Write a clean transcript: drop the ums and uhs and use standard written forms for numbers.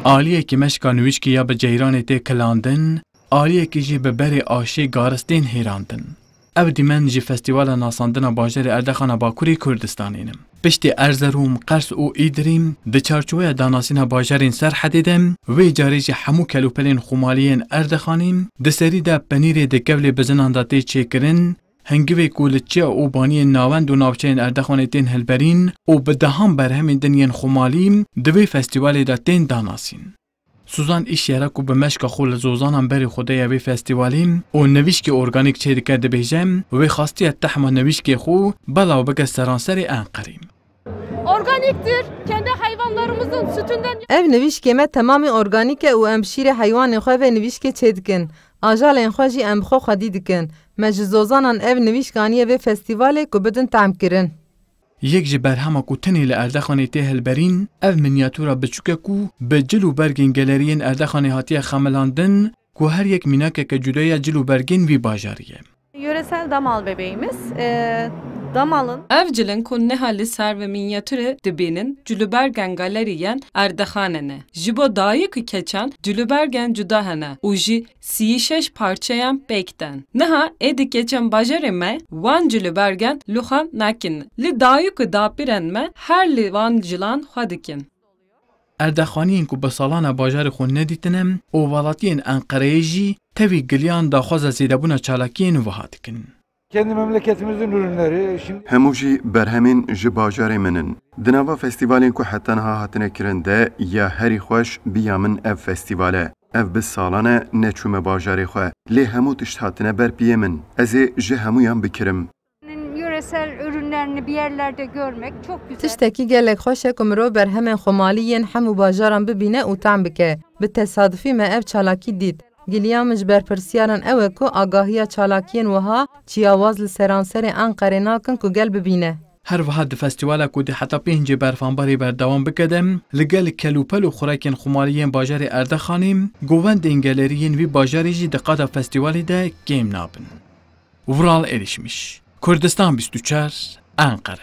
Aliyekî meşka nûîşkî ya bi ceyranê tê kilandin, aliyekî jî bi berê aşê garistên hêrandin. Ev dîmen ji Festîvala Nasandina Bajarê Erdexana Bakurê Kurdistanê ne. Piştî Erzerum, Qers û Îdirîm di çarçoveya danasîna bajarên Serhedê de wê carê jî hemû kelûpelên xûmaliyên Erdexanî di serî de penîrê di kevlê bizinan da tê çêkirin, hingivê ku li çiya û baniyên navend û navçeyên Erdexanê tên hilberîn û bi dehan berhemên din yên xûmalî di vê festîvalê de tên danasîn. Suzan îşyera ku bi meşka xwe li zozanan berê xudeya vê festîvalê û nevîşkê organîk çê dike dibêje, wê xastiye tehma nevîşkê xwe belav bike seranserê Enqerê. Organiktir. Kendi hayvanlarımızın sütünden. Ev nevîşkê me temamê organîk e û em şîrê heywanên xwe vê nevîşkê çê dikin. Ajalên xwe jî em bi xwe xwedî dikin. Me ji zozanan ev nevîşk aniye vê festîvalê ku bidin temkirin. Yek ji berhema ku tenê li Erdexanê tê hilberîn, ev minyatûra biçûk e ku bi cil û bergên geleriyên Erdexanê hatiye xemilandin ku her yek mînakeke cuda ya cil û bergên vî bajarî ye. Yöresel damal bebeğimiz. Damalın Evcilin ku neha li ser ve minyatüre dibinin Cülübergen galeriyen Erdexanene. Jibo dayık keçen Cülübergen cuda hene. Uji 36 parçayan bekten. Neha edi keçen bajarime Van Cülübergen luha nakin. Li dayık dapirenme her li van cilan hadikin. Erdexaniyên ku bi salana bajarê xwe nedîtine û welatiyên Enqereyê jî tevî giliyan daxwaza zêdebûna çalakiyên wiha dikin. Kendi memleketimizin ürünleri şimdi Hemû jî berhemên ji bajarê min in. Di nava festîvalên ku heta niha hatine kirin de ya herî xweş biya min ev festîval e. Ev bi salan e neçûme bajarê xwe. Lê hemû tişt hatine ber piyê min. Ez ê ji hemûyan bikirim. Yöresel ürünlerini bir yerlerde görmek çok güzel. Tiştekî gelek xweş e ku mirov berhemên xwemaliyên hemû bajaran bibîne û tem bike. Bi tesadüfî me ev çalakî dît. Giliya min ji ber pirsyaran ew e ku agahiya çalakiyên wiha çiyawaz li seranserê Enqerê nakin ku gel bibîne. Her wiha di festîvala ku di heta pêncê berfanbarê berdewam bikede, li gel kelûpel û xurekên xûmaliyên bajarê Erdexanê, govendên geleriyên vî bajarê jî di qada festîvalê de kêm nabin. Vural erişmiş. Kurdistan 24 Enqere.